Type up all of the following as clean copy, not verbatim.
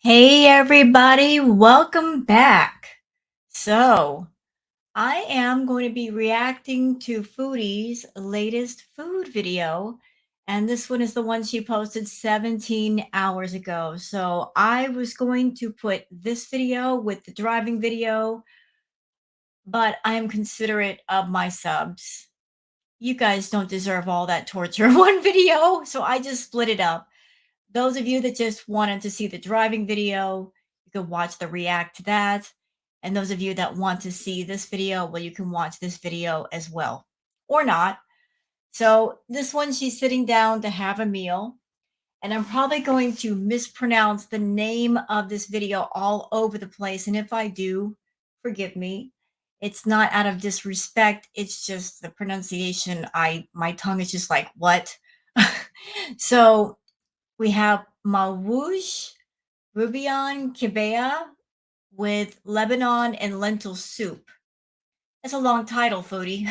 Hey everybody, welcome back. So, I am going to be reacting to Foodie's latest food video, and this one is the one she posted 17 hours ago. So, I was going to put this video with the driving video, but I am considerate of my subs. You guys don't deserve all that torture in one video, so I just split it up. Those of you that just wanted to see the driving video, you can watch the react to that. And those of you that want to see this video, well, you can watch this video as well, or not. So this one, she's sitting down to have a meal, and I'm probably going to mispronounce the name of this video all over the place. And if I do, forgive me. It's not out of disrespect. It's just the pronunciation. My tongue is just like, what? So we have Mawosh Rubion Kibea with Lebanon and lentil soup. That's a long title, Foodie.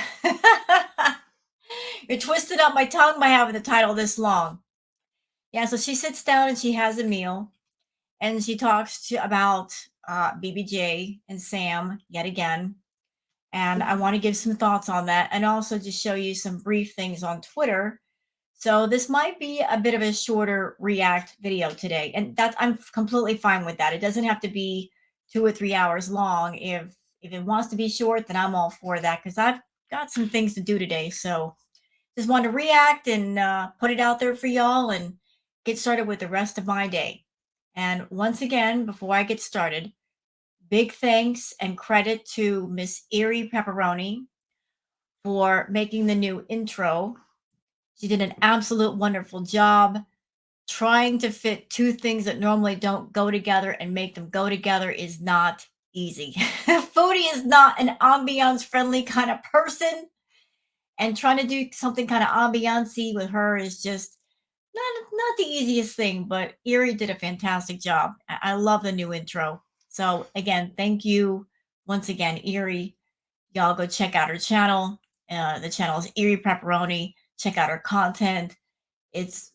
You're twisting up my tongue by having the title this long. Yeah, so she sits down and she has a meal and she talks about BBJ and Sam yet again. And I want to give some thoughts on that and also just show you some brief things on Twitter. So this might be a bit of a shorter react video today, and that's I'm completely fine with that. It doesn't have to be 2 or 3 hours long. If it wants to be short, then I'm all for that because I've got some things to do today. So just want to react and put it out there for y'all and get started with the rest of my day. And once again, before I get started, big thanks and credit to Miss Erie Pepperoni for making the new intro. She did an absolute wonderful job. Trying to fit two things that normally don't go together and make them go together is not easy. Foodie is not an ambiance friendly kind of person, and trying to do something kind of ambiance with her is just not the easiest thing. But Erie did a fantastic job. I love the new intro. So again, thank you once again, Erie. Y'all go check out her channel. The channel is Erie Pepperoni. Check out her content.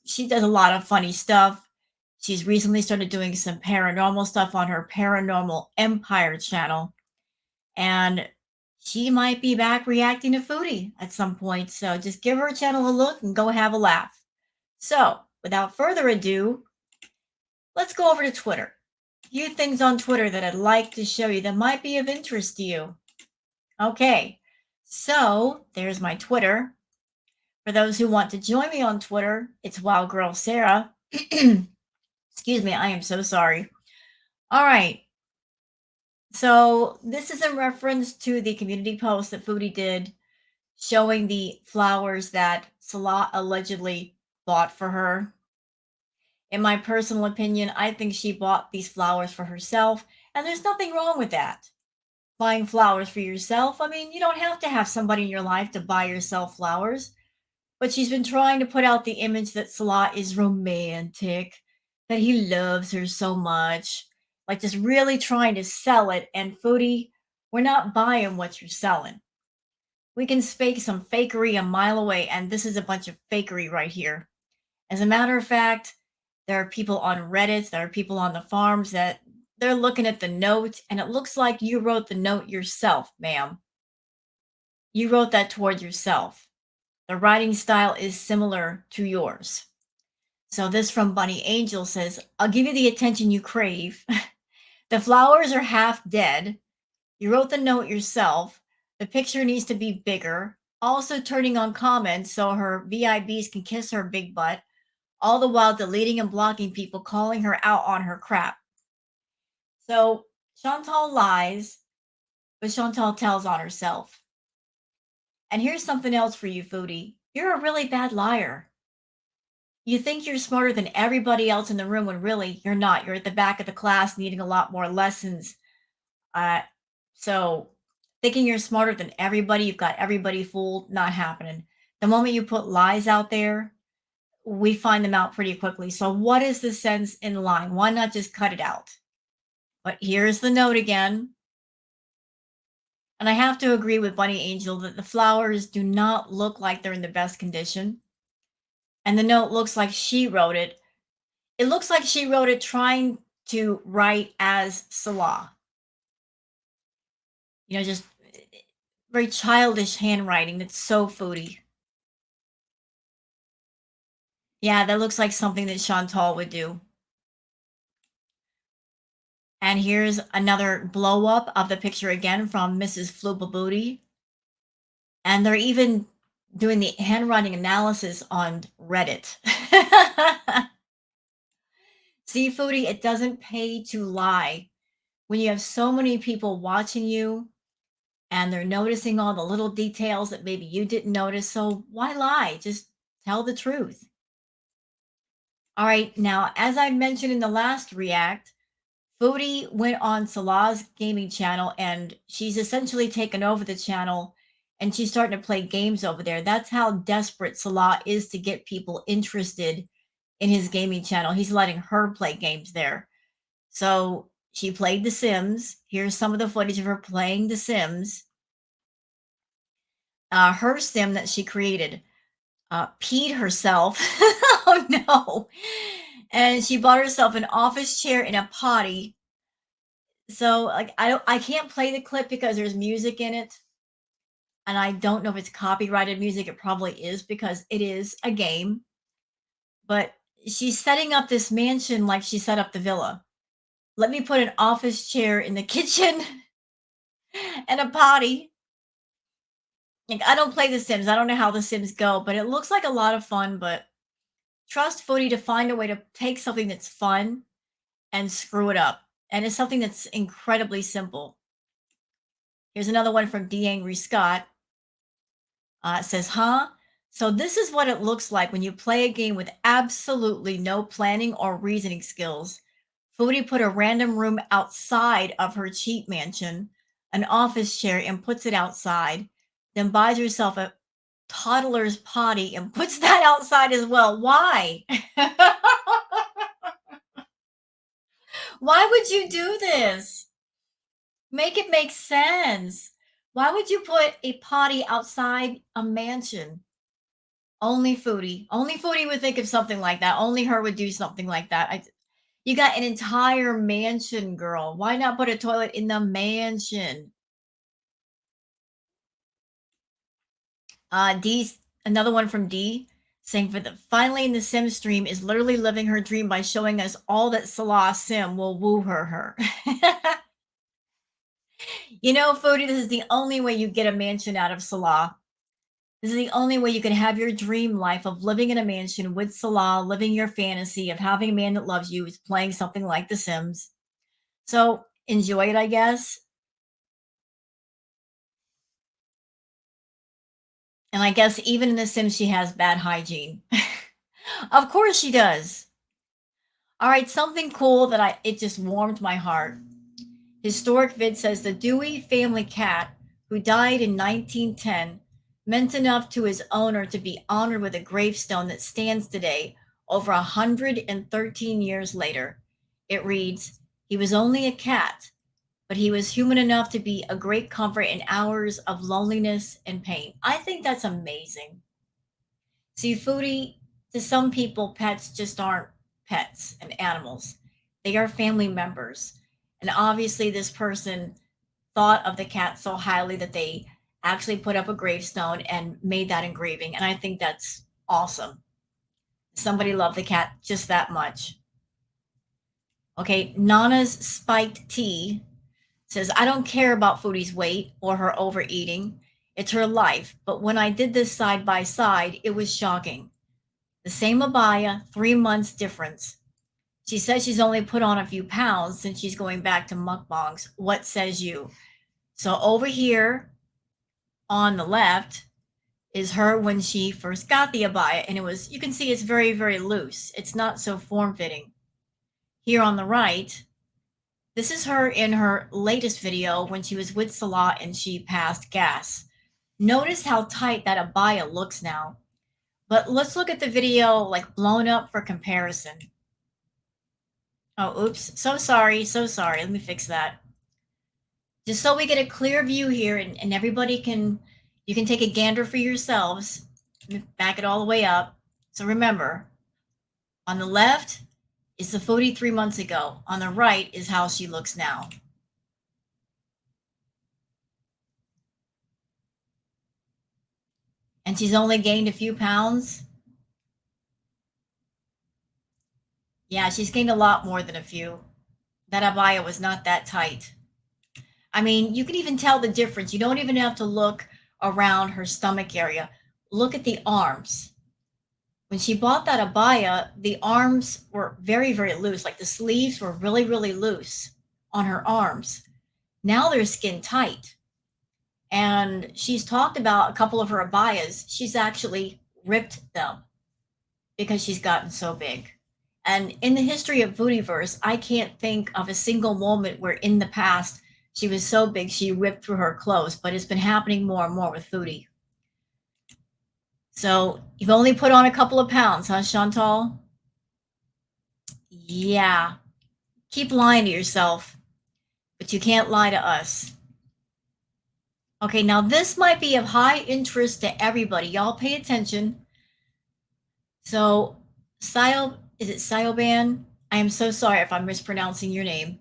She does a lot of funny stuff. She's recently started doing some paranormal stuff on her Paranormal Empire channel, and she might be back reacting to Foodie at some point. So just give her channel a look and go have a laugh. So without further ado, let's go over to Twitter. A few things on Twitter that I'd like to show you that might be of interest to you. Okay, so there's my Twitter. For those who want to join me on Twitter, it's Wild Girl Sarah. Excuse me, I am so sorry. All right. So this is in reference to the community post that Foodie did showing the flowers that Salah allegedly bought for her. In my personal opinion, I think she bought these flowers for herself, and there's nothing wrong with that. Buying flowers for yourself, I mean, you don't have to have somebody in your life to buy yourself flowers. But she's been trying to put out the image that Salah is romantic, that he loves her so much, like just really trying to sell it. And Foodie, we're not buying what you're selling. We can fake some fakery a mile away, and this is a bunch of fakery right here. As a matter of fact, there are people on Reddit, there are people on the farms that they're looking at the note, and it looks like you wrote the note yourself, ma'am. You wrote that toward yourself. The writing style is similar to yours. So this from Bunny Angel says, I'll give you the attention you crave. The flowers are half dead. You wrote the note yourself. The picture needs to be bigger. Also turning on comments so her VIBs can kiss her big butt, all the while deleting and blocking people calling her out on her crap. So Chantal lies, but Chantal tells on herself. And here's something else for you, Foodie. You're a really bad liar. You think you're smarter than everybody else in the room when really you're not. You're at the back of the class needing a lot more lessons. Uh, so thinking you're smarter than everybody, you've got everybody fooled, not happening. The moment you put lies out there, we find them out pretty quickly. So what is the sense in lying? Why not just cut it out? But here's the note again. And I have to agree with Bunny Angel that the flowers do not look like they're in the best condition. And the note looks like she wrote it. It looks like she wrote it trying to write as Salah. Just very childish handwriting that's so foodie. Yeah, that looks like something that Chantal would do. And here's another blow up of the picture again from Mrs. Floobabooty. And they're even doing the handwriting analysis on Reddit. See, foodie, it doesn't pay to lie. When you have so many people watching you and they're noticing all the little details that maybe you didn't notice, so why lie? Just tell the truth. All right, now, as I mentioned in the last react, Foodie went on Salah's gaming channel and she's essentially taken over the channel and she's starting to play games over there. That's how desperate Salah is to get people interested in his gaming channel. He's letting her play games there. So she played The Sims. Here's some of the footage of her playing The Sims. Her sim that she created peed herself. Oh no. And she bought herself an office chair and a potty. So like I can't play the clip because there's music in it. And I don't know if it's copyrighted music. It probably is because it is a game. But she's setting up this mansion like she set up the villa. Let me put an office chair in the kitchen and a potty. Like I don't play The Sims. I don't know how The Sims go, but it looks like a lot of fun. But trust Foodie to find a way to take something that's fun and screw it up. And it's something that's incredibly simple. Here's another one from D. Angry Scott. It says, huh? So this is what it looks like when you play a game with absolutely no planning or reasoning skills. Foodie put a random room outside of her cheap mansion, an office chair, and puts it outside, then buys herself a toddler's potty and puts that outside as well. Why? Why would you do this? Make it make sense. Why would you put a potty outside a mansion? Only Foodie. Only Foodie would think of something like that. Only her would do something like that. You got an entire mansion, girl. Why not put a toilet in the mansion? D's another one from D saying for the finally in the Sim stream is literally living her dream by showing us all that Salah Sim will woo her. Foodie, this is the only way you get a mansion out of Salah. This is the only way you can have your dream life of living in a mansion with Salah, living your fantasy of having a man that loves you, is playing something like The Sims. So enjoy it, I guess. And I guess even in The Sims, she has bad hygiene. Of course she does. All right, something cool that it just warmed my heart. Historic Vid says the Dewey family cat, who died in 1910, meant enough to his owner to be honored with a gravestone that stands today, over 113 years later. It reads, he was only a cat, but he was human enough to be a great comfort in hours of loneliness and pain. I think that's amazing. See, Foodie, to some people, pets just aren't pets and animals. They are family members. And obviously, this person thought of the cat so highly that they actually put up a gravestone and made that engraving. And I think that's awesome. Somebody loved the cat just that much. Okay, Nana's Spiked Tea says, I don't care about Foodie's weight or her overeating. It's her life. But when I did this side by side, it was shocking. The same abaya, 3 months difference. She says she's only put on a few pounds since she's going back to mukbangs. What says you? So over here on the left is her when she first got the abaya. And you can see it's very, very loose. It's not so form-fitting. Here on the right, this is her in her latest video when she was with Salah and she passed gas. Notice how tight that abaya looks now. But let's look at the video like blown up for comparison. Oh, oops. So sorry. So sorry. Let me fix that. Just so we get a clear view here and everybody you can take a gander for yourselves. Let me back it all the way up. So remember, on the left is the foodie 3 months ago. On the right is how she looks now. And she's only gained a few pounds. Yeah, she's gained a lot more than a few. That abaya was not that tight. I mean, you can even tell the difference. You don't even have to look around her stomach area. Look at the arms. When she bought that abaya, the arms were very, very loose. Like the sleeves were really, really loose on her arms. Now they're skin tight. And she's talked about a couple of her abayas. She's actually ripped them because she's gotten so big. And in the history of Foodieverse, I can't think of a single moment where in the past she was so big she ripped through her clothes, but it's been happening more and more with Foodie. So you've only put on a couple of pounds, huh, Chantal? Yeah. Keep lying to yourself, but you can't lie to us. Okay, now this might be of high interest to everybody. Y'all pay attention. So, is it Sioban? I am so sorry if I'm mispronouncing your name.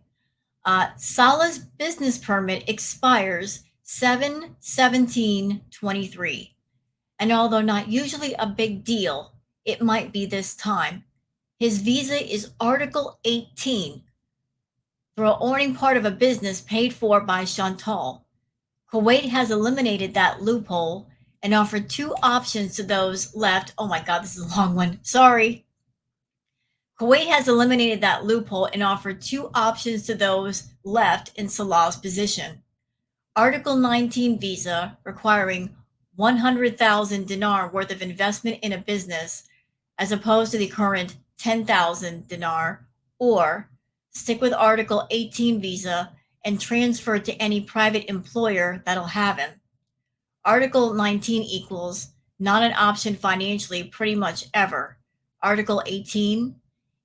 Sala's business permit expires 7/17/23. And although not usually a big deal, it might be this time. His visa is Article 18 for owning part of a business paid for by Chantal. Kuwait has eliminated that loophole and offered two options to those left. Oh my God, this is a long one. Sorry. Kuwait has eliminated that loophole and offered two options to those left in Salah's position. Article 19 visa requiring 100,000 dinar worth of investment in a business as opposed to the current 10,000 dinar, or stick with Article 18 visa and transfer to any private employer that'll have him. Article 19 equals not an option financially pretty much ever. Article 18,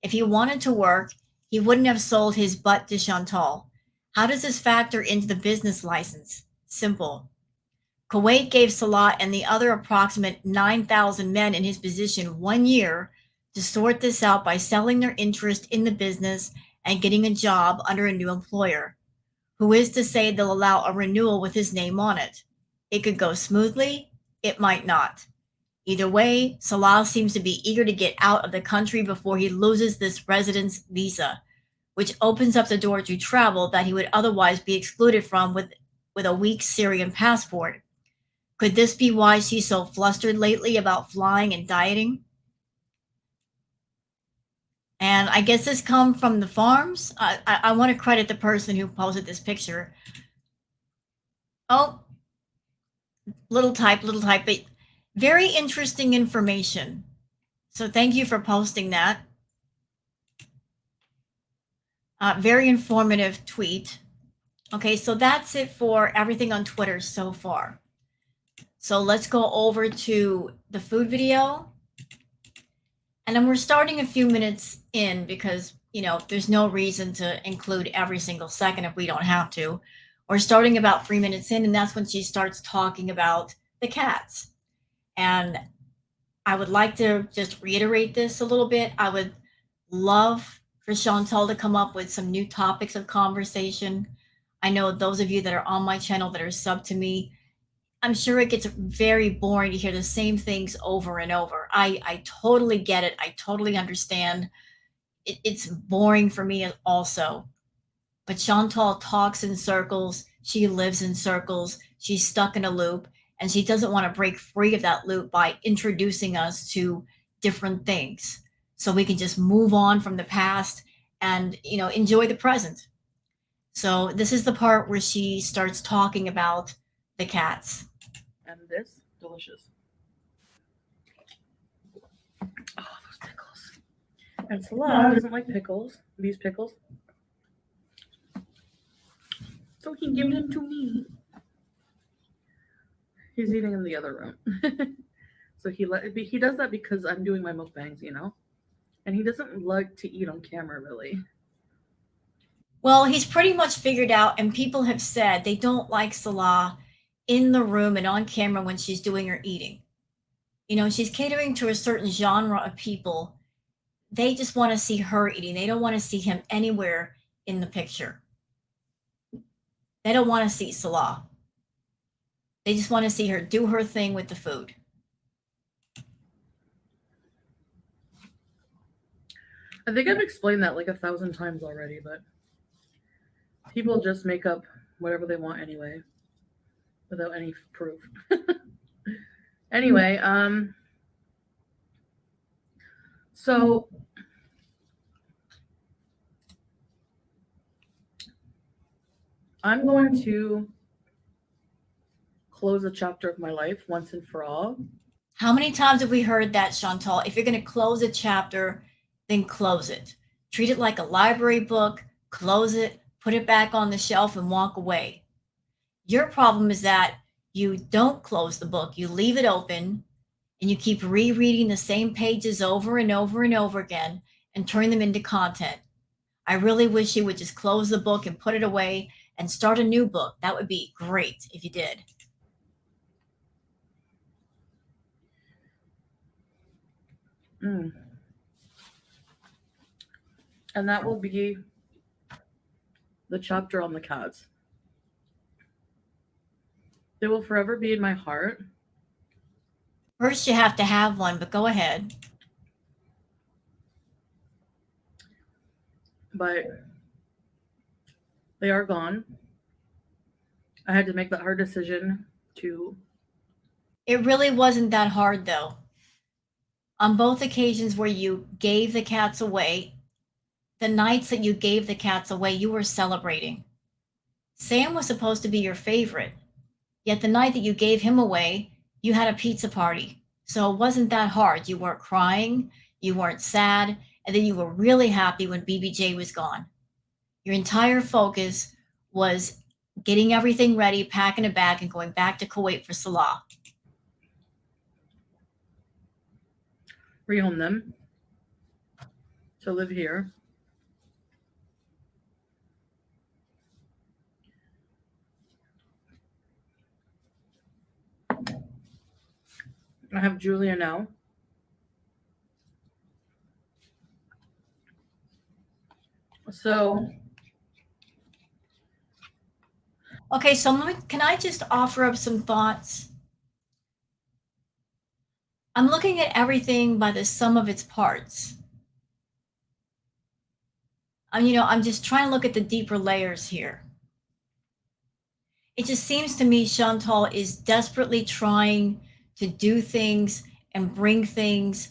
if he wanted to work, he wouldn't have sold his butt to Chantal. How does this factor into the business license? Simple. Kuwait gave Salah and the other approximate 9,000 men in his position 1 year to sort this out by selling their interest in the business and getting a job under a new employer. Who is to say they'll allow a renewal with his name on it? It could go smoothly, it might not. Either way, Salah seems to be eager to get out of the country before he loses this residence visa, which opens up the door to travel that he would otherwise be excluded from with a weak Syrian passport. Could this be why she's so flustered lately about flying and dieting? And I guess this come from the farms. I want to credit the person who posted this picture. Oh, little type, but very interesting information. So thank you for posting that. Very informative tweet. Okay, so that's it for everything on Twitter so far. So let's go over to the food video. And then we're starting a few minutes in because, there's no reason to include every single second if we don't have to. We're starting about 3 minutes in, and that's when she starts talking about the cats. And I would like to just reiterate this a little bit. I would love for Chantal to come up with some new topics of conversation. I know those of you that are on my channel that are sub to me, I'm sure it gets very boring to hear the same things over and over. I totally get it. I totally understand. It's boring for me also. But Chantal talks in circles. She lives in circles. She's stuck in a loop, and she doesn't want to break free of that loop by introducing us to different things so we can just move on from the past and, enjoy the present. So this is the part where she starts talking about the cats. And this, delicious. Oh, those pickles. And Salah doesn't like pickles, these pickles. So he gave them to me. He's eating in the other room. So he does that because I'm doing my mukbangs, And he doesn't like to eat on camera, really. Well, he's pretty much figured out, and people have said they don't like Salah in the room and on camera when she's doing her eating. She's catering to a certain genre of people they just want to see her eating. They don't want to see him anywhere in the picture. They don't want to see Salah. They just want to see her do her thing with the food. I think I've explained that like 1,000 times already, but people just make up whatever they want anyway, without any proof. Anyway, so I'm going to close a chapter of my life once and for all. How many times have we heard that, Chantal? If you're going to close a chapter, then close it. Treat it like a library book, close it, put it back on the shelf, and walk away. Your problem is that you don't close the book, you leave it open, and you keep rereading the same pages over and over and over again and turn them into content. I really wish you would just close the book and put it away and start a new book. That would be great if you did. And that will be the chapter on the cats. They will forever be in my heart. First, you have to have one, but go ahead. But they are gone. I had to make that hard decision to. It really wasn't that hard, though. On both occasions where you gave the cats away, the nights that you gave the cats away, you were celebrating. Sam was supposed to be your favorite, yet the night that you gave him away, you had a pizza party. So it wasn't that hard. You weren't crying, you weren't sad, and then you were really happy when BBJ was gone. Your entire focus was getting everything ready, packing a bag, and going back to Kuwait for Salah. Rehome them to live here. I have Julia now. So okay, so can I just offer up some thoughts? I'm looking at everything by the sum of its parts. I'm just trying to look at the deeper layers here. It just seems to me Chantal is desperately trying to do things and bring things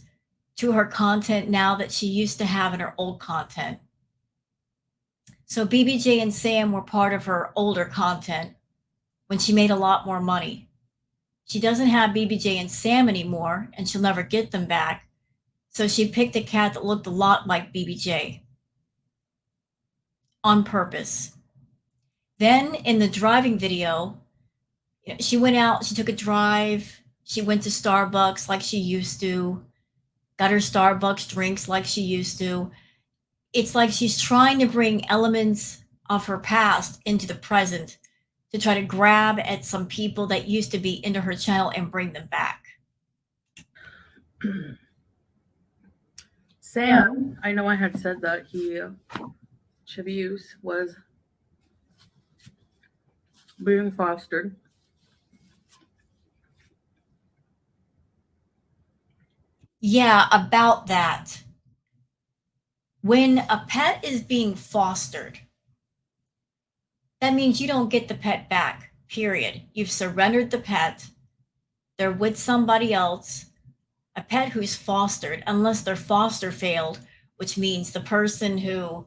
to her content now that she used to have in her old content. So BBJ and Sam were part of her older content when she made a lot more money. She doesn't have BBJ and Sam anymore, and she'll never get them back. So she picked a cat that looked a lot like BBJ on purpose. Then in the driving video, she went out, she took a drive, she went to Starbucks like she used to, got her Starbucks drinks like she used to. It's like she's trying to bring elements of her past into the present to try to grab at some people that used to be into her channel and bring them back. Sam, I know I had said that Chavius was being fostered. Yeah, about that. When a pet is being fostered, that means you don't get the pet back, period. You've surrendered the pet. They're with somebody else. A pet who's fostered, unless their foster failed, which means the person who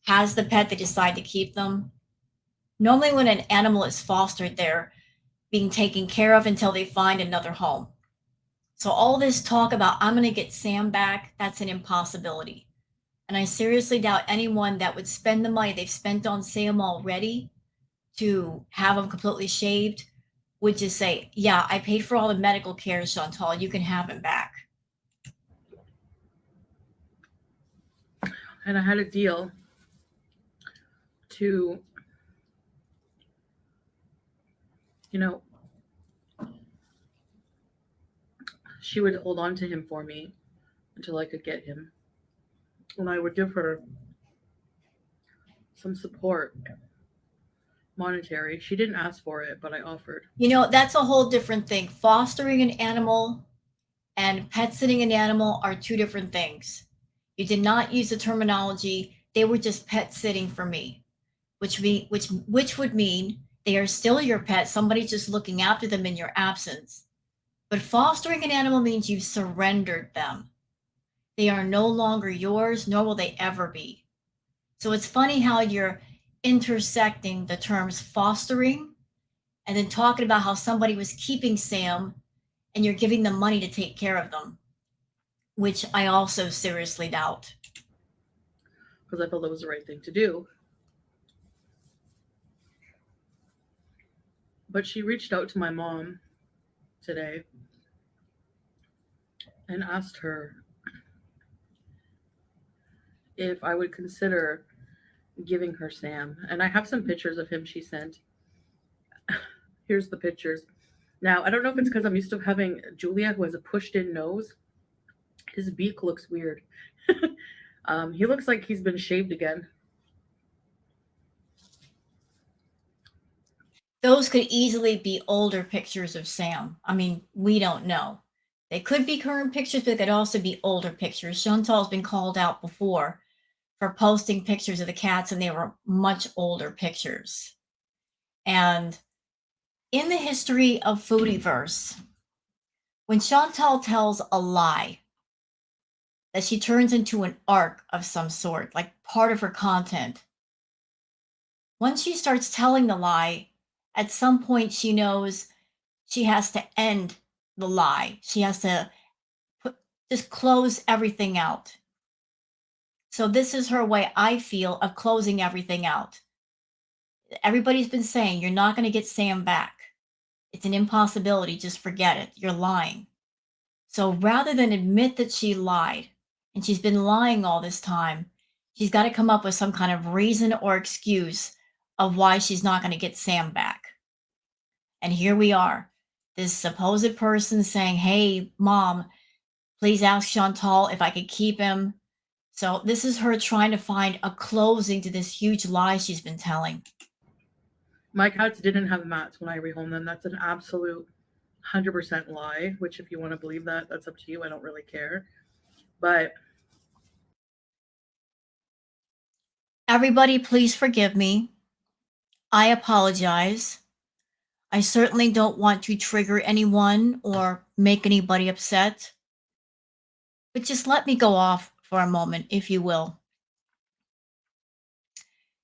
has the pet, they decide to keep them. Normally, when an animal is fostered, they're being taken care of until they find another home. So all this talk about, I'm going to get Sam back, that's an impossibility. And I seriously doubt anyone that would spend the money they've spent on Sam already to have him completely shaved would just say, yeah, I paid for all the medical care, Chantal, you can have him back. And I had a deal to, she would hold on to him for me until I could get him. and I would give her some support, monetary. She didn't ask for it, but I offered. You know, that's a whole different thing. Fostering an animal and pet sitting an animal are two different things. You did not use the terminology, they were just pet sitting for me, which would mean they are still your pet. Somebody's just looking after them in your absence. But fostering an animal means you've surrendered them. They are no longer yours, nor will they ever be. So it's funny how you're intersecting the terms fostering and then talking about how somebody was keeping Sam and you're giving them money to take care of them, which I also seriously doubt. Because I felt it was the right thing to do. But she reached out to my mom today and asked her if I would consider giving her Sam. And I have some pictures of him she sent. Here's the pictures. Now, I don't know if it's because I'm used to having Julia, who has a pushed in nose. His beak looks weird. He looks like he's been shaved again. Those could easily be older pictures of Sam. I mean, we don't know. They could be current pictures, but they could also be older pictures. Chantal's been called out before for posting pictures of the cats, and they were much older pictures. And in the history of Foodieverse, when Chantal tells a lie, that she turns into an arc of some sort, like part of her content. Once she starts telling the lie, at some point she knows she has to end the lie. She has to just close everything out. So this is her way, I feel, of closing everything out. Everybody's been saying you're not going to get Sam back. It's an impossibility. Just forget it. You're lying. So rather than admit that she lied, and she's been lying all this time, she's got to come up with some kind of reason or excuse of why she's not going to get Sam back. And here we are, this supposed person saying, hey, mom, please ask Chantal if I could keep him. So this is her trying to find a closing to this huge lie she's been telling. My cats didn't have mats when I rehomed them. That's an absolute 100% lie, which, if you want to believe that, that's up to you. I don't really care. But Everybody, please forgive me. I apologize. I certainly don't want to trigger anyone or make anybody upset. But just let me go off for a moment, if you will.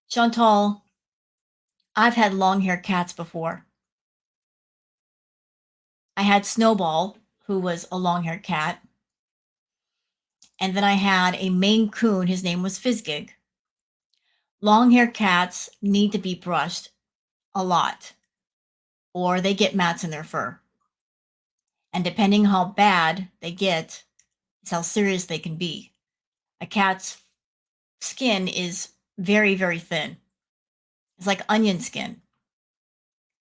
Chantal, I've had long haired cats before. I had Snowball, who was a long haired cat. And then I had a Maine Coon. His name was Fizzgig. Long haired cats need to be brushed a lot, or they get mats in their fur. And depending how bad they get, is how serious they can be. A cat's skin is very, very thin. It's like onion skin.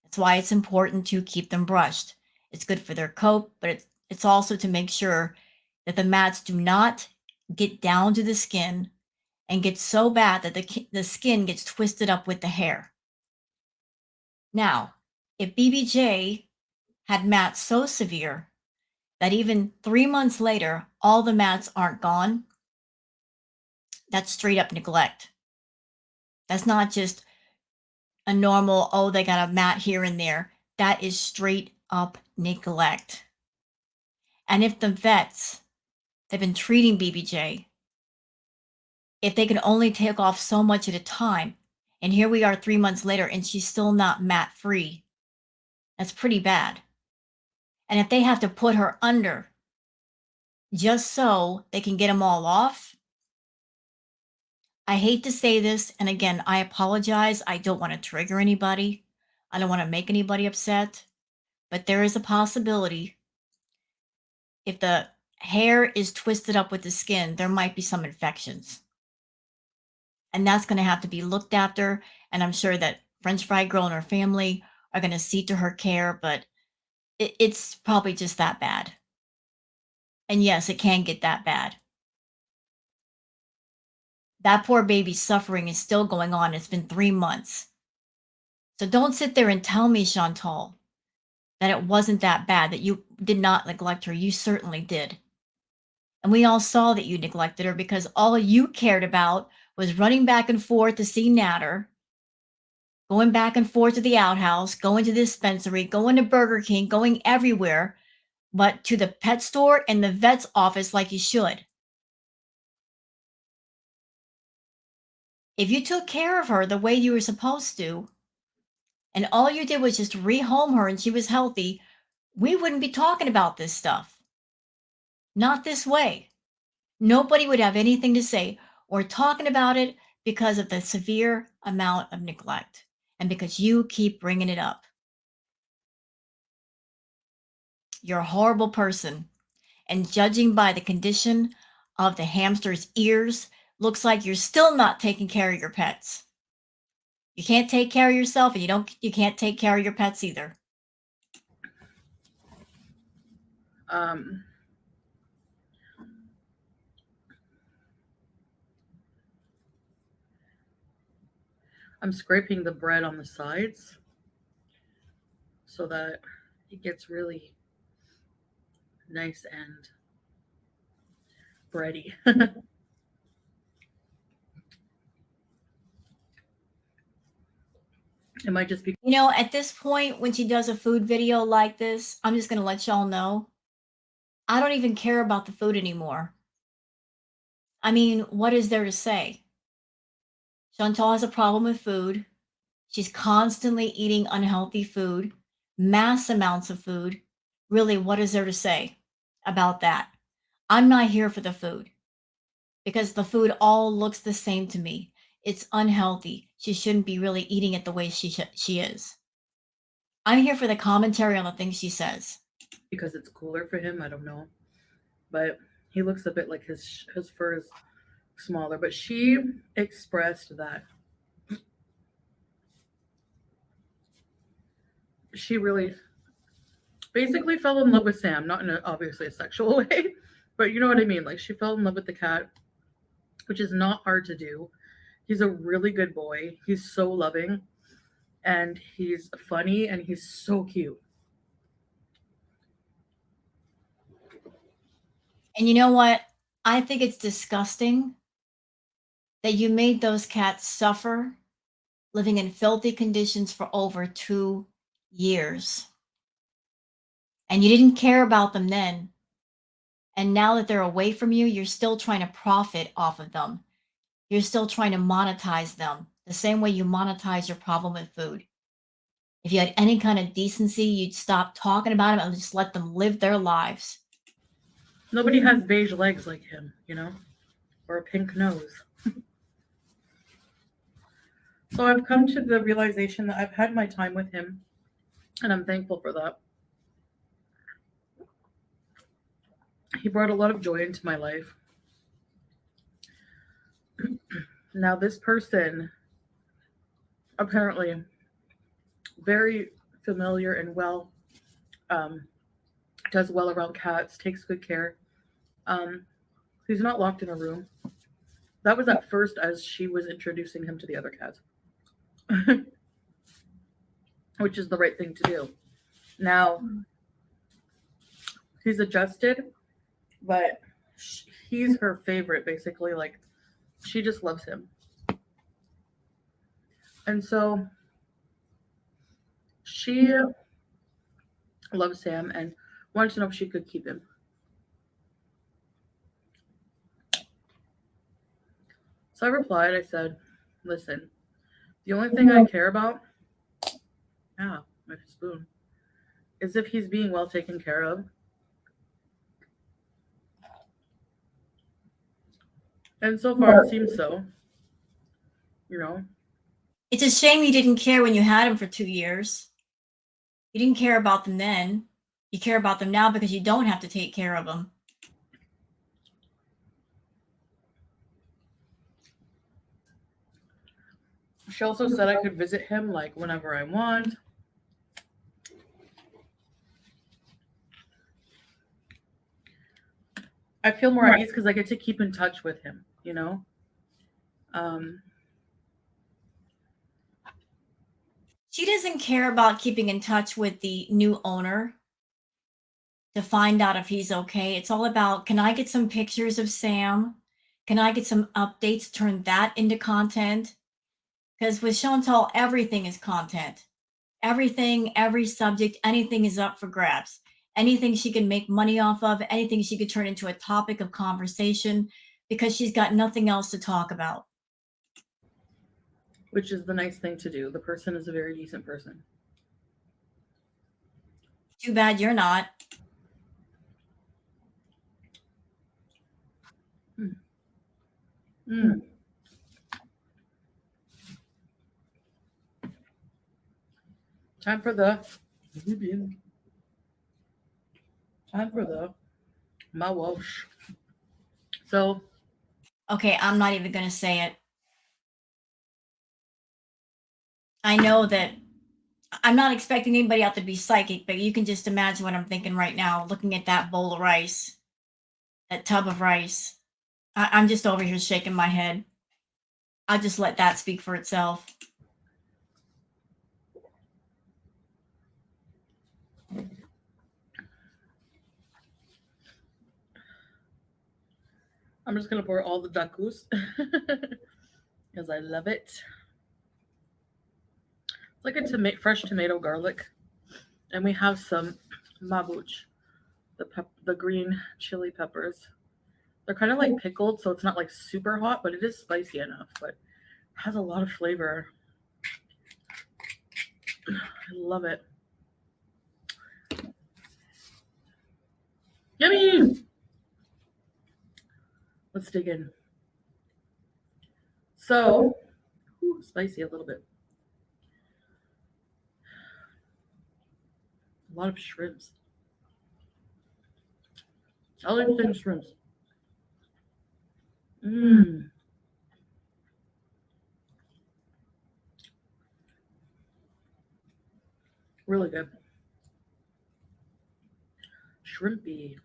That's why it's important to keep them brushed. It's good for their coat, but it's also to make sure that the mats do not get down to the skin and get so bad that the skin gets twisted up with the hair. Now, if BBJ had mats so severe that even 3 months later, all the mats aren't gone, that's straight up neglect. That's not just a normal, oh, they got a mat here and there. That is straight up neglect. And if the vets that have been treating BBJ, if they can only take off so much at a time, and here we are 3 months later and she's still not mat free, that's pretty bad. And if they have to put her under just so they can get them all off, I hate to say this, and again, I apologize. I don't want to trigger anybody. I don't want to make anybody upset, but there is a possibility if the hair is twisted up with the skin, there might be some infections. And that's going to have to be looked after. And I'm sure that French Fry Girl and her family are going to see to her care, but it's probably just that bad. And yes, it can get that bad. That poor baby's suffering is still going on. It's been 3 months. So don't sit there and tell me, Chantal, that it wasn't that bad, that you did not neglect her. You certainly did. And we all saw that you neglected her because all you cared about was running back and forth to see Natter, going back and forth to the outhouse, going to the dispensary, going to Burger King, going everywhere, but to the pet store and the vet's office like you should. If you took care of her the way you were supposed to, and all you did was just rehome her and she was healthy, we wouldn't be talking about this stuff. Not this way. Nobody would have anything to say or talking about it because of the severe amount of neglect and because you keep bringing it up. You're a horrible person. And judging by the condition of the hamster's ears, looks like you're still not taking care of your pets. You can't take care of yourself and you can't take care of your pets either. I'm scraping the bread on the sides so that it gets really nice and bready. It might just be. At this point, when she does a food video like this, I'm just going to let y'all know, I don't even care about the food anymore. I mean, what is there to say? Chantal has a problem with food. She's constantly eating unhealthy food, mass amounts of food. Really, what is there to say about that? I'm not here for the food because the food all looks the same to me. It's unhealthy. She shouldn't be really eating it the way she is. I'm here for the commentary on the things she says. Because it's cooler for him, I don't know. But he looks a bit like his fur is smaller. But she expressed that she really basically fell in love with Sam, not in obviously a sexual way, but you know what I mean. Like she fell in love with the cat, which is not hard to do. He's a really good boy. He's so loving, and he's funny, and he's so cute. And you know what? I think it's disgusting that you made those cats suffer living in filthy conditions for over 2 years. And you didn't care about them then. And now that they're away from you, you're still trying to profit off of them. You're still trying to monetize them the same way you monetize your problem with food. If you had any kind of decency, you'd stop talking about them and just let them live their lives. Nobody has beige legs like him, or a pink nose. So I've come to the realization that I've had my time with him, and I'm thankful for that. He brought a lot of joy into my life. Now, this person, apparently very familiar and well, does well around cats, takes good care. He's not locked in a room. That was at first as she was introducing him to the other cats, which is the right thing to do. Now, he's adjusted, but he's her favorite, basically. Like, she just loves him. And so she loves Sam and wanted to know if she could keep him. So I replied, I said, listen, the only thing I care about, my spoon, is if he's being well taken care of. And so far it seems so. It's a shame you didn't care when you had them for 2 years. You didn't care about them then. You care about them now because you don't have to take care of them. She also said I could visit him like whenever I want. I feel more at ease because I get to keep in touch with him, Um, She doesn't care about keeping in touch with the new owner to find out if he's okay. It's all about, can I get some pictures of Sam? Can I get some updates? Turn that into content. Because with Chantal, everything is content. Everything, every subject, anything is up for grabs. Anything she can make money off of, anything she could turn into a topic of conversation because she's got nothing else to talk about. which is the nice thing to do. The person is a very decent person. Too bad you're not. Mm. Time for the Mawosh. So Okay, I'm not even going to say it. I know that I'm not expecting anybody out to be psychic, but you can just imagine what I'm thinking right now, looking at that bowl of rice, that tub of rice. I'm just over here shaking my head. I'll just let that speak for itself. I'm just gonna pour all the dakus because I love it. It's like a fresh tomato garlic, and we have some mawosh, the green chili peppers. They're kind of like pickled, so it's not like super hot, but it is spicy enough. But it has a lot of flavor. I love it. Yummy! Let's dig in. So, spicy a little bit. A lot of shrimps. All anything shrimps. Mmm. Really good. Shrimpy.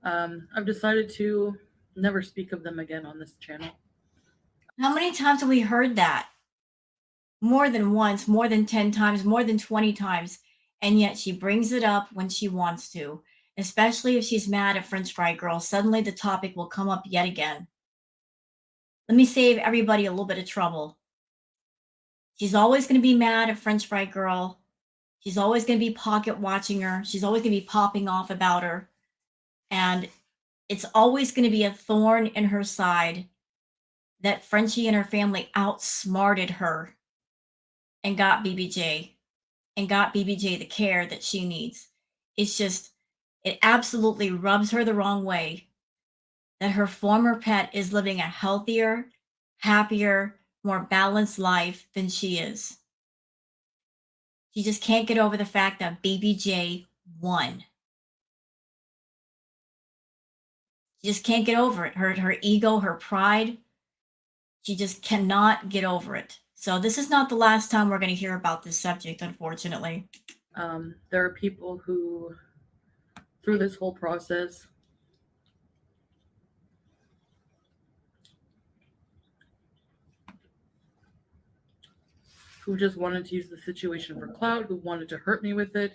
I've decided to never speak of them again on this channel. How many times have we heard that? More than once, more than 10 times, more than 20 times. And yet she brings it up when she wants to, especially if she's mad at French Fry Girl. Suddenly the topic will come up yet again. Let me save everybody a little bit of trouble. She's always going to be mad at French Fry Girl. She's always going to be pocket watching her. She's always going to be popping off about her. And it's always going to be a thorn in her side that Frenchie and her family outsmarted her and got BBJ the care that she needs. It's just, it absolutely rubs her the wrong way that her former pet is living a healthier, happier, more balanced life than she is. She just can't get over the fact that BBJ won. She just can't get over it. Her ego, her pride, she just cannot get over it. So this is not the last time we're going to hear about this subject, unfortunately. There are people who, through this whole process, who just wanted to use the situation for clout, who wanted to hurt me with it.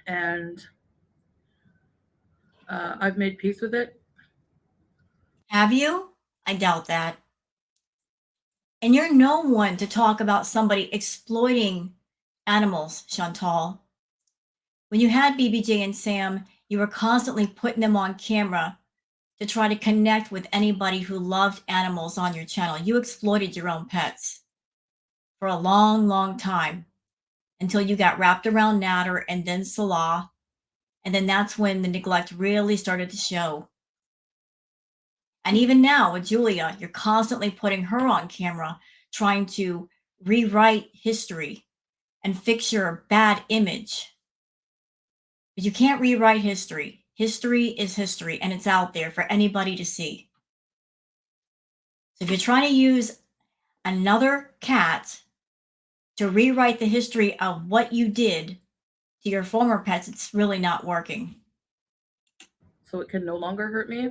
And I've made peace with it. Have you? I doubt that. And you're no one to talk about somebody exploiting animals, Chantal. When you had BBJ and Sam, you were constantly putting them on camera to try to connect with anybody who loved animals on your channel. You exploited your own pets for a long, long time until you got wrapped around Natter and then Salah. And then that's when the neglect really started to show. And even now with Julia, you're constantly putting her on camera, trying to rewrite history and fix your bad image. But you can't rewrite history. History is history, and it's out there for anybody to see. So if you're trying to use another cat to rewrite the history of what you did to your former pets, it's really not working. so it can no longer hurt me.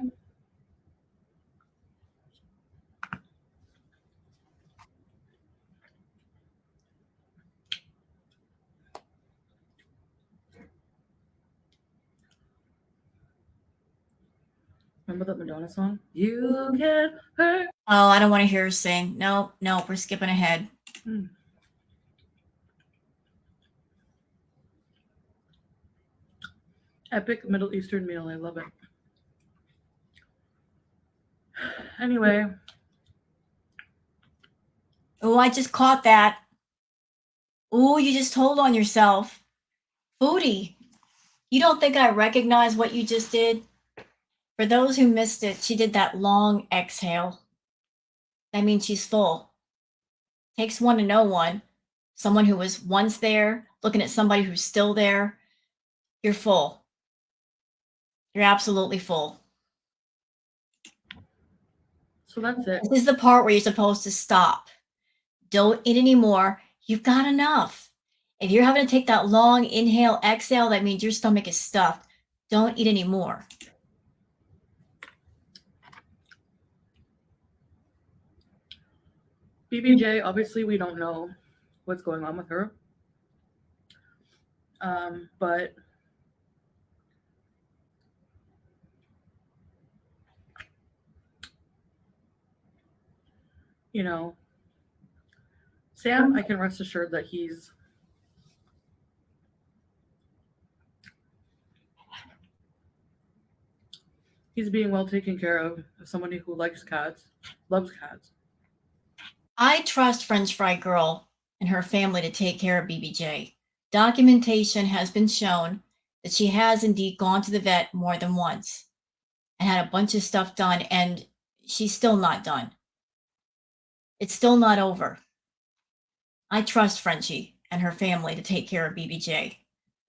Remember that Madonna song? You can hurt. Oh, I don't want to hear her sing. No, no, we're skipping ahead. Epic Middle Eastern meal. I love it. Anyway. Oh, I just caught that. Oh, you just told on yourself. Foodie, you don't think I recognize what you just did? For those who missed it, she did that long exhale. That means she's full. Takes one to know one. Someone who was once there, looking at somebody who's still there. You're full. You're absolutely full. So that's it. This is the part where you're supposed to stop. Don't eat anymore. You've got enough. If you're having to take that long inhale, exhale, that means your stomach is stuffed. Don't eat anymore. BBJ, obviously, we don't know what's going on with her. But you know, Sam, I can rest assured that he's being well taken care of as somebody who likes cats, loves cats. I trust French Fry Girl and her family to take care of BBJ. Documentation has been shown that she has indeed gone to the vet more than once and had a bunch of stuff done, and she's still not done. It's still not over. I trust Frenchie and her family to take care of BBJ.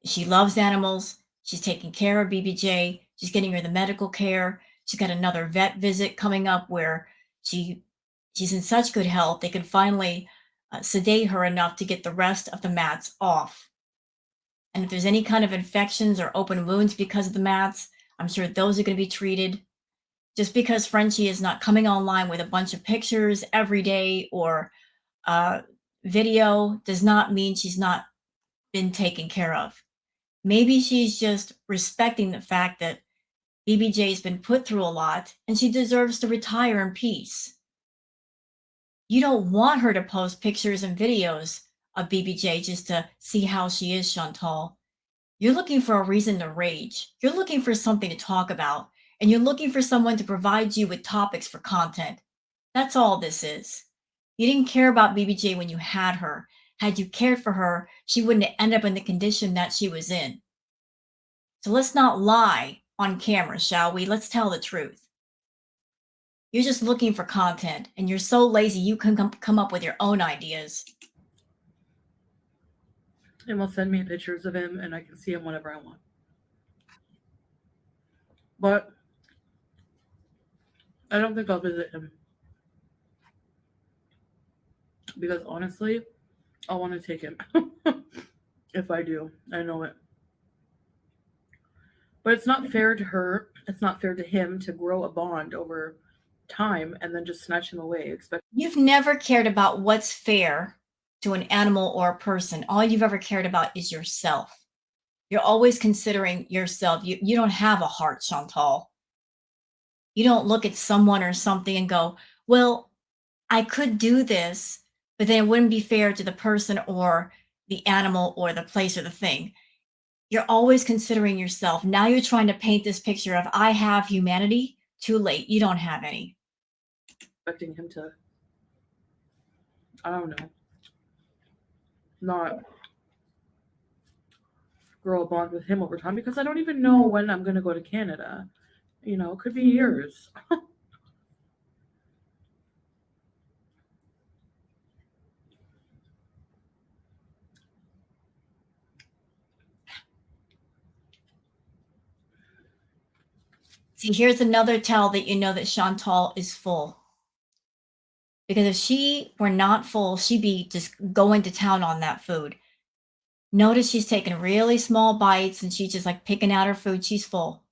She loves animals. She's taking care of BBJ. She's getting her the medical care. She's got another vet visit coming up where she's in such good health they can finally sedate her enough to get the rest of the mats off. And if there's any kind of infections or open wounds because of the mats, I'm sure those are going to be treated. Just because Frenchie is not coming online with a bunch of pictures every day or video does not mean she's not been taken care of. Maybe she's just respecting the fact that BBJ's been put through a lot and she deserves to retire in peace. You don't want her to post pictures and videos of BBJ just to see how she is, Chantal. You're looking for a reason to rage. You're looking for something to talk about, and you're looking for someone to provide you with topics for content. That's all this is. You didn't care about BBJ when you had her. Had you cared for her, she wouldn't end up in the condition that she was in. So let's not lie on camera, shall we? Let's tell the truth. You're just looking for content, and you're so lazy you can come up with your own ideas. And will send me pictures of him, and I can see him whenever I want. But I don't think I'll visit him. Because honestly, I want to take him. If I do, I know it. But it's not fair to her. It's not fair to him to grow a bond over time and then just snatch him away. You've never cared about what's fair to an animal or a person. All you've ever cared about is yourself. You're always considering yourself. You don't have a heart, Chantal. You don't look at someone or something and go, well, I could do this, but then it wouldn't be fair to the person or the animal or the place or the thing. You're always considering yourself. Now you're trying to paint this picture of I have humanity. Too late. You don't have any. Expecting him to, I don't know, not grow a bond with him over time because I don't even know when I'm going to go to Canada. You know, it could be years. See, here's another tell that you know that Chantal is full. Because if she were not full, she'd be just going to town on that food. Notice she's taking really small bites and she's just like picking out her food. She's full.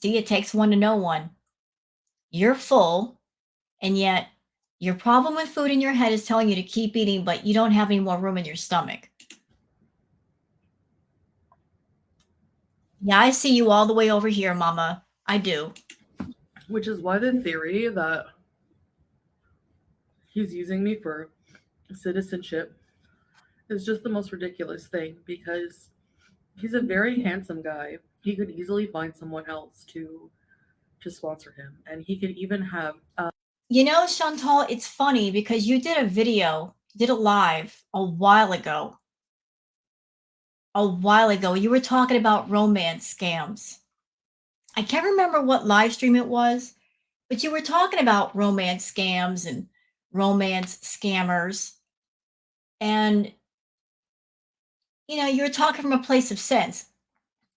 See, it takes one to know one. You're full, and yet your problem with food in your head is telling you to keep eating, but you don't have any more room in your stomach. Yeah, I see you all the way over here, Mama. I do. Which is why the theory that he's using me for citizenship is just the most ridiculous thing, because he's a very handsome guy. He could easily find someone else to sponsor him, and he could even have You know, Chantal, it's funny because you did a video, did a live a while ago. A while ago, you were talking about romance scams. I can't remember what live stream it was, but you were talking about romance scams and romance scammers. And, you know, you were talking from a place of sense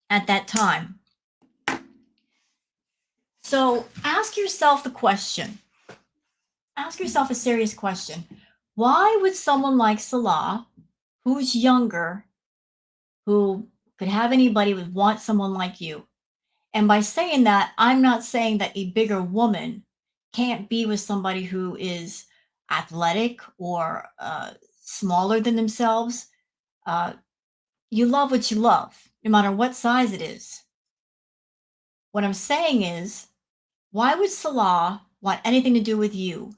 at that time. So ask yourself the question. Ask yourself a serious question. Why would someone like Salah, who's younger, who could have anybody, would want someone like you? And by saying that, I'm not saying that a bigger woman can't be with somebody who is athletic or smaller than themselves. Uh, you love what you love, no matter what size it is. What I'm saying is, why would Salah want anything to do with you,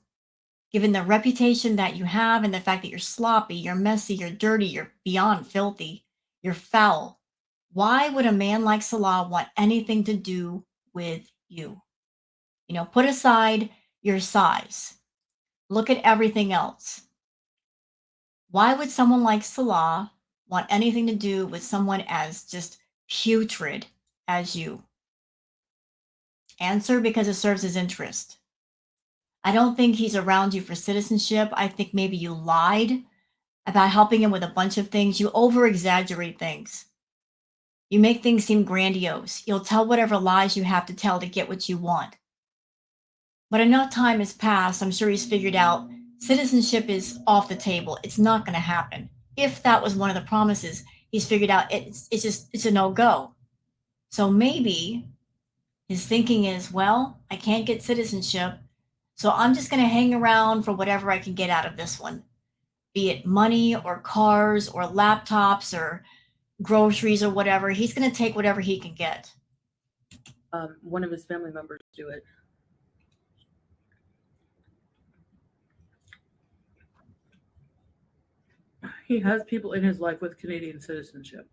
given the reputation that you have and the fact that you're sloppy, you're messy, you're dirty, you're beyond filthy, you're foul? Why would a man like Salah want anything to do with you? You know, put aside your size. Look at everything else. Why would someone like Salah want anything to do with someone as just putrid as you? Answer: because it serves his interest. I don't think he's around you for citizenship. I think maybe you lied about helping him with a bunch of things. You over exaggerate things. You make things seem grandiose. You'll tell whatever lies you have to tell to get what you want. But enough time has passed. I'm sure he's figured out citizenship is off the table. It's not going to happen. If that was one of the promises, he's figured out it's a no-go. So maybe his thinking is, well, I can't get citizenship, so I'm just going to hang around for whatever I can get out of this one, be it money or cars or laptops or groceries or whatever. He's going to take whatever he can get. one of his family members do it. He has people in his life with Canadian citizenship.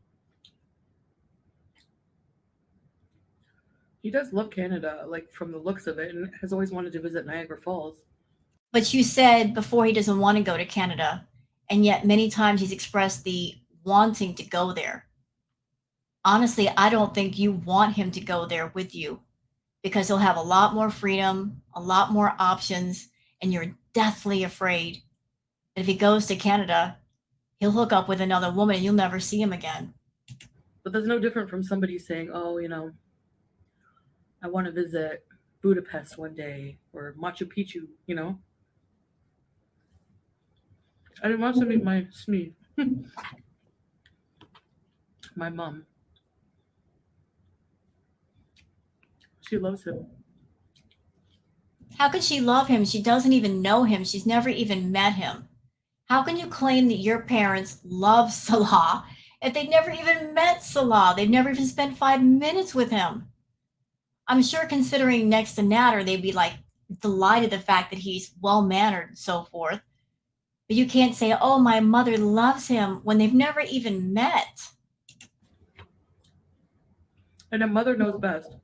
He does love Canada, like from the looks of it, and has always wanted to visit Niagara Falls. But you said before he doesn't want to go to Canada, and yet many times he's expressed the wanting to go there. Honestly, I don't think you want him to go there with you, because he'll have a lot more freedom, a lot more options, and you're deathly afraid that if he goes to Canada, he'll hook up with another woman and you'll never see him again. But that's no different from somebody saying, "Oh, I want to visit Budapest one day or Machu Picchu." I didn't want to meet my Smee, my mom. She loves him. How could she love him? She doesn't even know him. She's never even met him. How can you claim that your parents love Salah if they've never even met Salah? They've never even spent 5 minutes with him. I'm sure, considering next to Natter, they'd be like delighted the fact that he's well mannered and so forth. But you can't say, oh, my mother loves him, when they've never even met. And a mother knows best.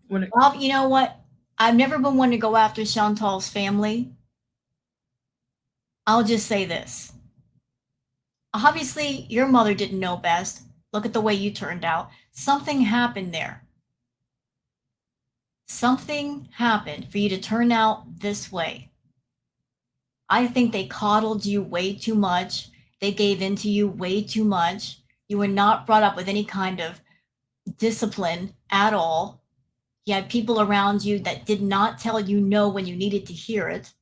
Well, you know what? I've never been one to go after Chantal's family. I'll just say this. Obviously, your mother didn't know best. Look at the way you turned out. Something happened there. Something happened for you to turn out this way. I think they coddled you way too much. They gave in to you way too much. You were not brought up with any kind of discipline at all. You had people around you that did not tell you no when you needed to hear it.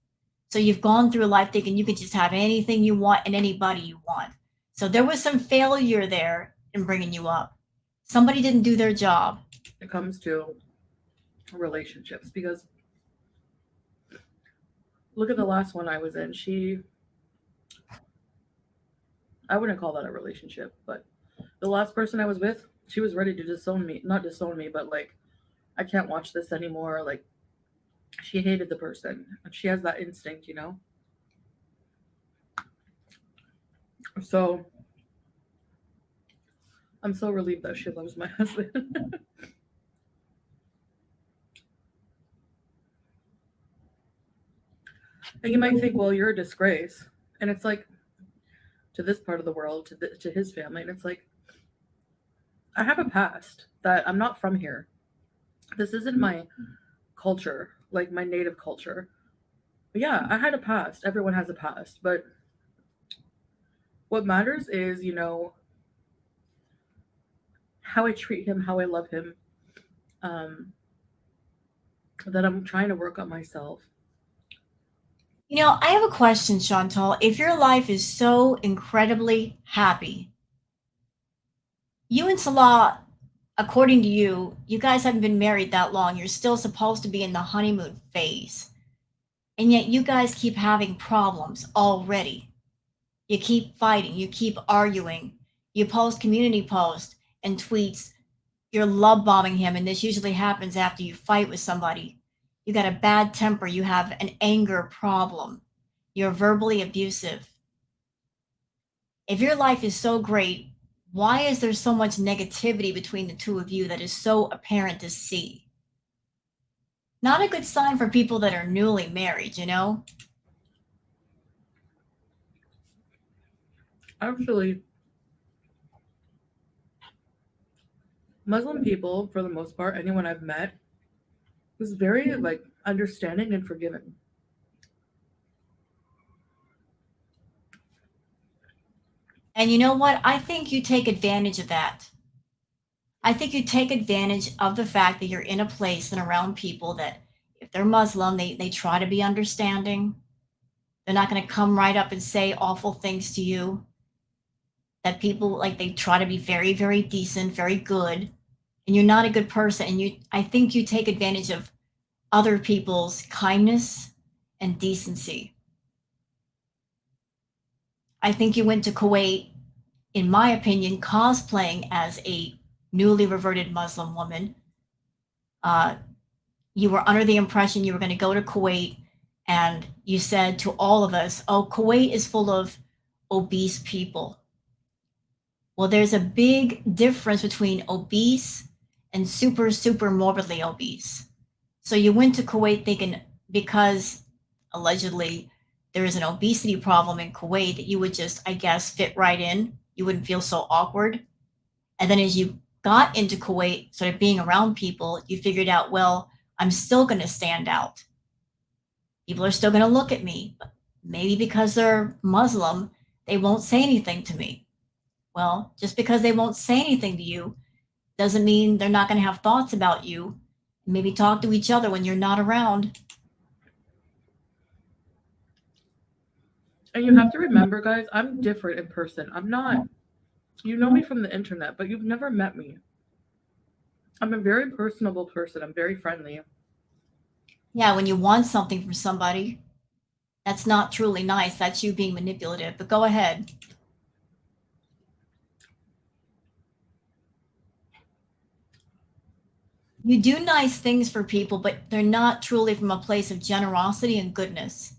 So you've gone through life thinking you can just have anything you want and anybody you want. So there was some failure there in bringing you up. Somebody didn't do their job. it comes to relationships, because look at the last one I was in. I wouldn't call that a relationship, but the last person I was with, she was ready to disown me. Not disown me, but like, I can't watch this anymore. Like, she hated the person. She has that instinct, you know? So I'm so relieved that she loves my husband. And you might think, well, you're a disgrace. And it's like, to this part of the world, to his family. And it's like, I have a past that I'm not from here. This isn't my culture, like my native culture. But yeah, I had a past. Everyone has a past. But what matters is, how I treat him, how I love him, um, that I'm trying to work on myself. I have a question, Chantal. If your life is so incredibly happy, you and Salah, according to you, you guys haven't been married that long. You're still supposed to be in the honeymoon phase. And yet you guys keep having problems already. You keep fighting, you keep arguing. You post community posts and tweets. You're love bombing him, and this usually happens after you fight with somebody. You got a bad temper, you have an anger problem. You're verbally abusive. If your life is so great, why is there so much negativity between the two of you that is so apparent to see? Not a good sign for people that are newly married, you know? Actually, Muslim people, for the most part, anyone I've met, is very like understanding and forgiving. And you know what? I think you take advantage of that. I think you take advantage of the fact that you're in a place and around people that, if they're Muslim, they try to be understanding. They're not going to come right up and say awful things to you. That people, like, they try to be very, very decent, very good. And you're not a good person. And I think you take advantage of other people's kindness and decency. I think you went to Kuwait, in my opinion, cosplaying as a newly reverted Muslim woman. Uh, you were under the impression you were going to go to Kuwait, and you said to all of us, oh, Kuwait is full of obese people. Well, there's a big difference between obese and super, super morbidly obese. So you went to Kuwait thinking, because allegedly there is an obesity problem in Kuwait, that you would just, I guess, fit right in. You wouldn't feel so awkward. And then as you got into Kuwait, sort of being around people, you figured out, well, I'm still going to stand out. People are still going to look at me. Maybe because they're Muslim, they won't say anything to me. Well, just because they won't say anything to you doesn't mean they're not going to have thoughts about you. Maybe talk to each other when you're not around. And you have to remember, guys, I'm different in person. I'm not, you know me from the internet, but you've never met me. I'm a very personable person. I'm very friendly. Yeah, when you want something from somebody, that's not truly nice. That's you being manipulative. But go ahead. You do nice things for people, but they're not truly from a place of generosity and goodness.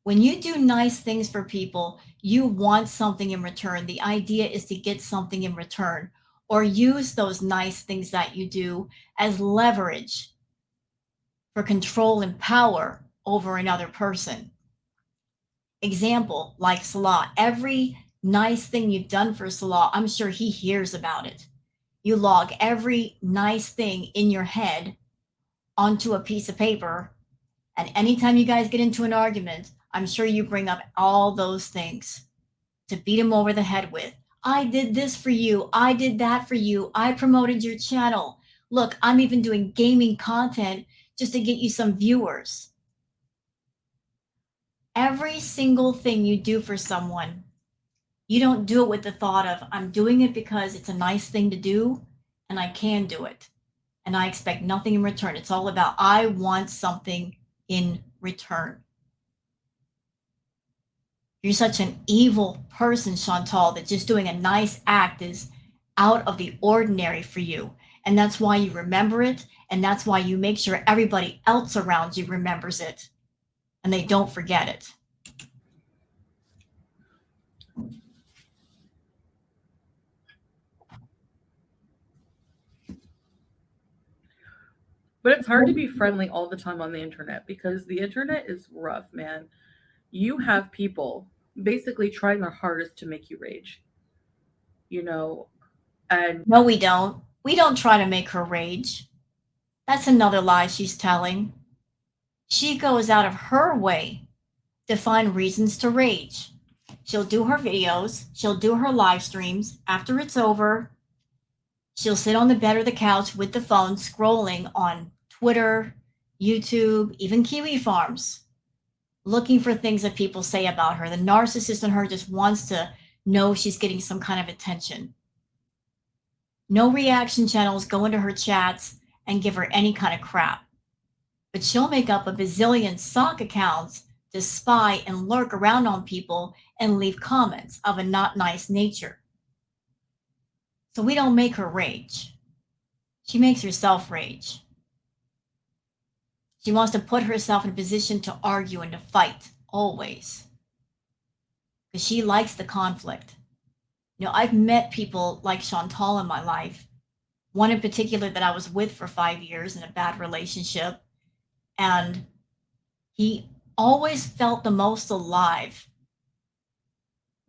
When you do nice things for people, you want something in return. The idea is to get something in return, or use those nice things that you do as leverage for control and power over another person. Example, like Salah, every nice thing you've done for Salah, I'm sure he hears about it. You log every nice thing in your head onto a piece of paper. And anytime you guys get into an argument, I'm sure you bring up all those things to beat him over the head with. I did this for you. I did that for you. I promoted your channel. Look, I'm even doing gaming content just to get you some viewers. Every single thing you do for someone, you don't do it with the thought of, I'm doing it because it's a nice thing to do and I can do it. and I expect nothing in return. It's all about I want something in return. You're such an evil person, Chantal, that just doing a nice act is out of the ordinary for you. And that's why you remember it. And that's why you make sure everybody else around you remembers it and they don't forget it. But it's hard to be friendly all the time on the internet because the internet is rough, man. You have people basically trying their hardest to make you rage, you know, and No, we don't. We don't try to make her rage. That's another lie she's telling. She goes out of her way to find reasons to rage. She'll do her videos, she'll do her live streams. After it's over, she'll sit on the bed or the couch with the phone scrolling on Twitter, YouTube, even Kiwi Farms, looking for things that people say about her. The narcissist in her just wants to know she's getting some kind of attention. No reaction channels go into her chats and give her any kind of crap. But she'll make up a bazillion sock accounts to spy and lurk around on people and leave comments of a not nice nature. So we don't make her rage. She makes herself rage. She wants to put herself in a position to argue and to fight, always. Because she likes the conflict. I've met people like Chantal in my life. One in particular that I was with for 5 years in a bad relationship. And he always felt the most alive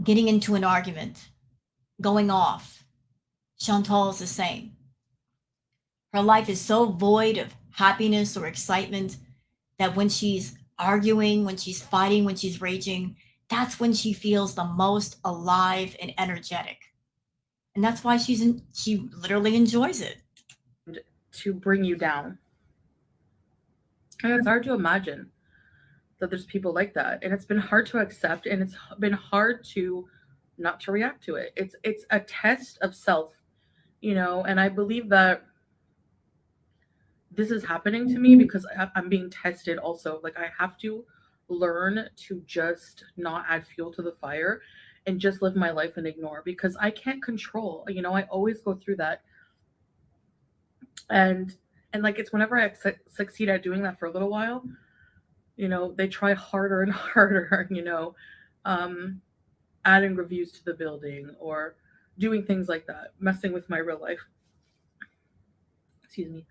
getting into an argument, going off. Chantal is the same. Her life is so void of happiness or excitement that when she's arguing, when she's fighting, when she's raging, that's when she feels the most alive and energetic. And that's why she literally enjoys it. to bring you down. And it's hard to imagine that there's people like that. And it's been hard to accept and it's been hard to not to react to it. It's a test of self, and I believe that this is happening to me because I'm being tested also. Like I have to learn to just not add fuel to the fire and just live my life and ignore because I can't control. I always go through that. And like it's whenever I succeed at doing that for a little while, they try harder and harder, um, adding reviews to the building or doing things like that, messing with my real life. Excuse me.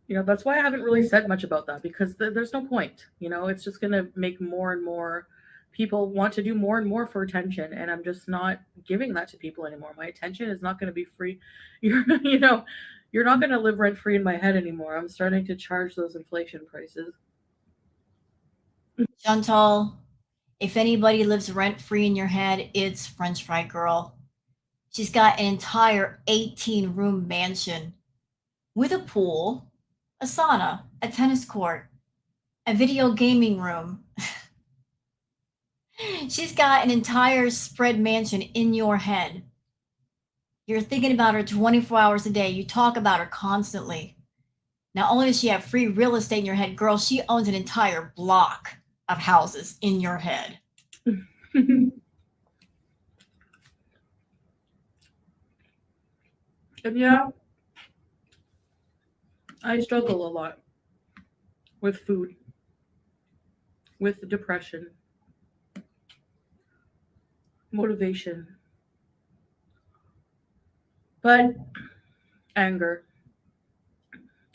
That's why I haven't really said much about that because there's no point. It's just going to make more and more people want to do more and more for attention. And I'm just not giving that to people anymore. My attention is not going to be free. You're not going to live rent free in my head anymore. I'm starting to charge those inflation prices. Chantal, if anybody lives rent free in your head, it's French Fry Girl. She's got an entire 18-room mansion with a pool, a sauna, a tennis court, a video gaming room. She's got an entire spread mansion in your head. You're thinking about her 24 hours a day. You talk about her constantly. Not only does she have free real estate in your head, girl, she owns an entire block of houses in your head. And yeah, I struggle a lot with food, with depression, motivation, but anger.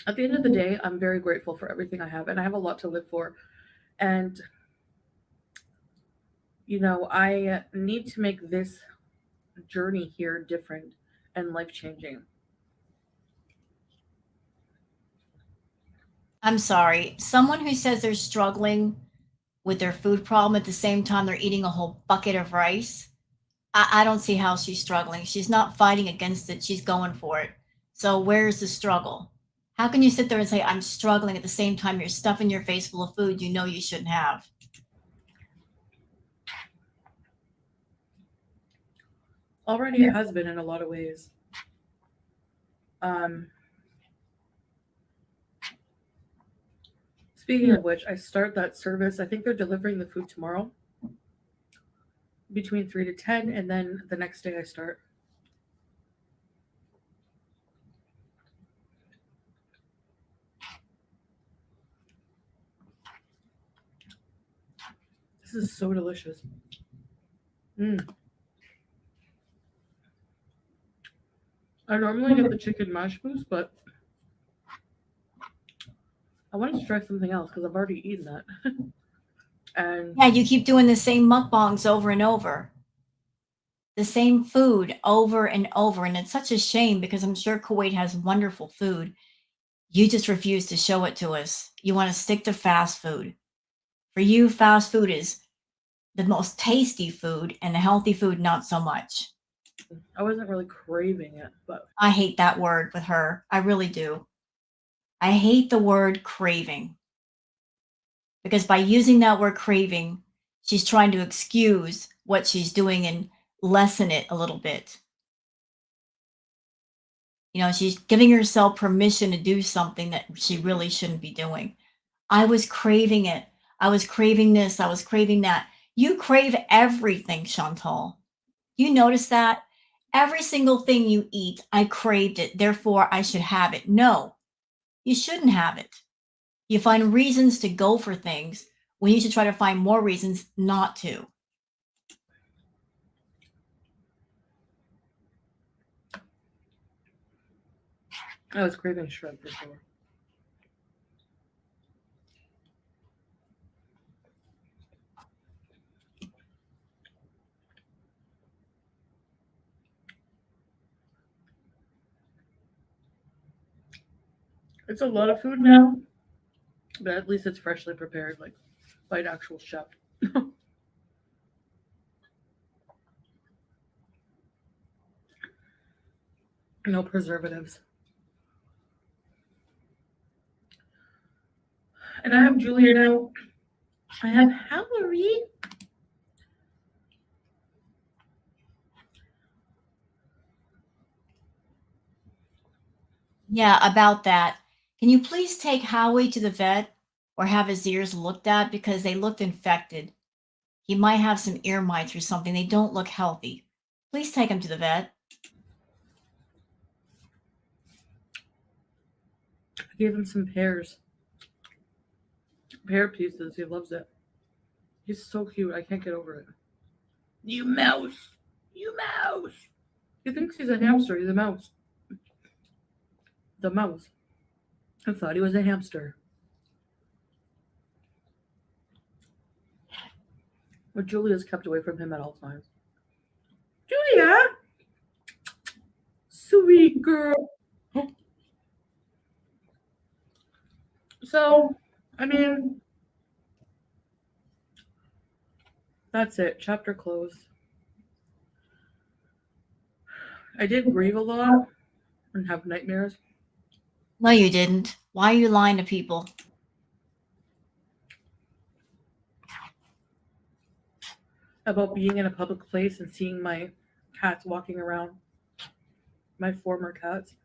At the end of the day, I'm very grateful for everything I have, and I have a lot to live for. And, I need to make this journey here different and life changing. I'm sorry. Someone who says they're struggling with their food problem at the same time they're eating a whole bucket of rice, I don't see how she's struggling. She's not fighting against it, she's going for it. So where's the struggle? How can you sit there and say, I'm struggling at the same time you're stuffing your face full of food you know you shouldn't have? Already it has been in a lot of ways. Um, Speaking of which, I start that service. I think they're delivering the food tomorrow between 3 to 10, and then the next day I start. This is so delicious. I normally get the chicken mash boost, but I wanted to try something else because I've already eaten that. And Yeah, you keep doing the same mukbangs over and over. The same food over and over. And it's such a shame because I'm sure Kuwait has wonderful food. You just refuse to show it to us. You want to stick to fast food. For you, fast food is the most tasty food, and the healthy food, not so much. I wasn't really craving it, but I hate that word with her. I really do. I hate the word craving because by using that word craving, she's trying to excuse what she's doing and lessen it a little bit. You know, she's giving herself permission to do something that she really shouldn't be doing. I was craving it. I was craving this. I was craving that. You crave everything, Chantal. You notice that? Every single thing you eat, I craved it. Therefore, I should have it. No, you shouldn't have it. You find reasons to go for things when you should try to find more reasons not to. I was craving shrimp for sure. It's a lot of food now, but at least it's freshly prepared, like by an actual chef. No preservatives. And I have Julia now. I have Hillary. Yeah, about that. Can you please take Howie to the vet or have his ears looked at because they looked infected? He might have some ear mites or something. They don't look healthy. Please take him to the vet. I gave him some pears. Pear pieces. He loves it. He's so cute. I can't get over it. You mouse. You mouse. He thinks he's a hamster. He's a mouse. The mouse. I thought he was a hamster. But Julia's kept away from him at all times. Julia! Sweet girl. So, I mean, that's it. Chapter closed. I did grieve a lot and have nightmares. No, you didn't. Why are you lying to people? About being in a public place and seeing my cats walking around, my former cats,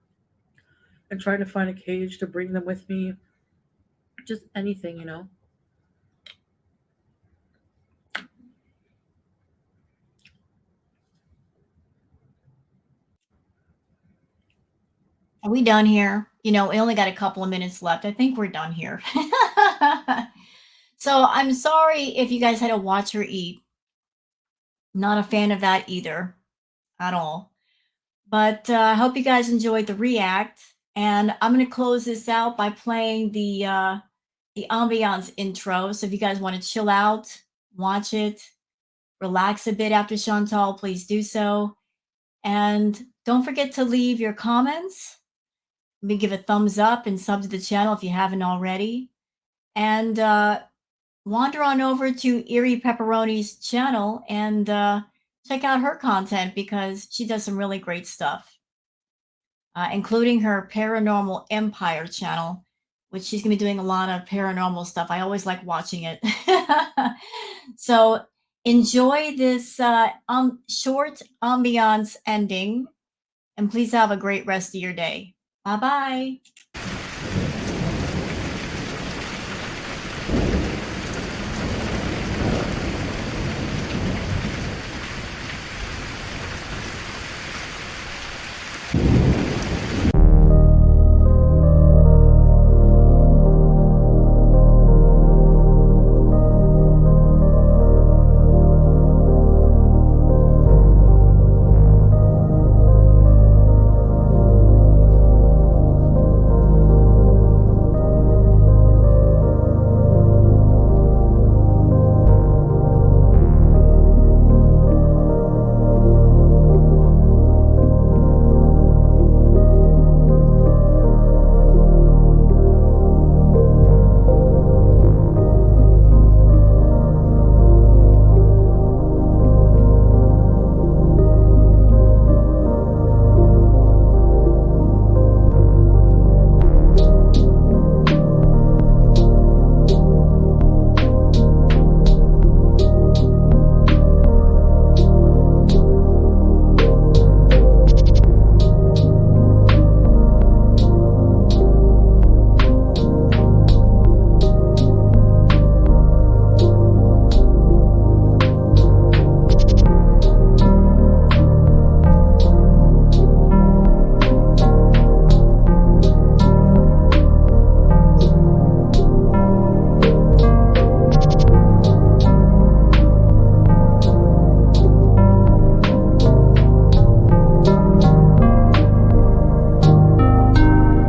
and trying to find a cage to bring them with me. Just anything, you know. Are we done here? You know, we only got a couple of minutes left. I think we're done here. So I'm sorry if you guys had to watch her eat. Not a fan of that either at all. But I hope you guys enjoyed the react. And I'm going to close this out by playing the ambiance intro. So if you guys want to chill out, watch it, relax a bit after Chantal, please do so. And don't forget to leave your comments. Maybe give a thumbs up and sub to the channel if you haven't already. And wander on over to Erie Pepperoni's channel and check out her content because she does some really great stuff, including her Paranormal Empire channel, which she's going to be doing a lot of paranormal stuff. I always like watching it. So enjoy this short ambiance ending, and please have a great rest of your day. Bye-bye.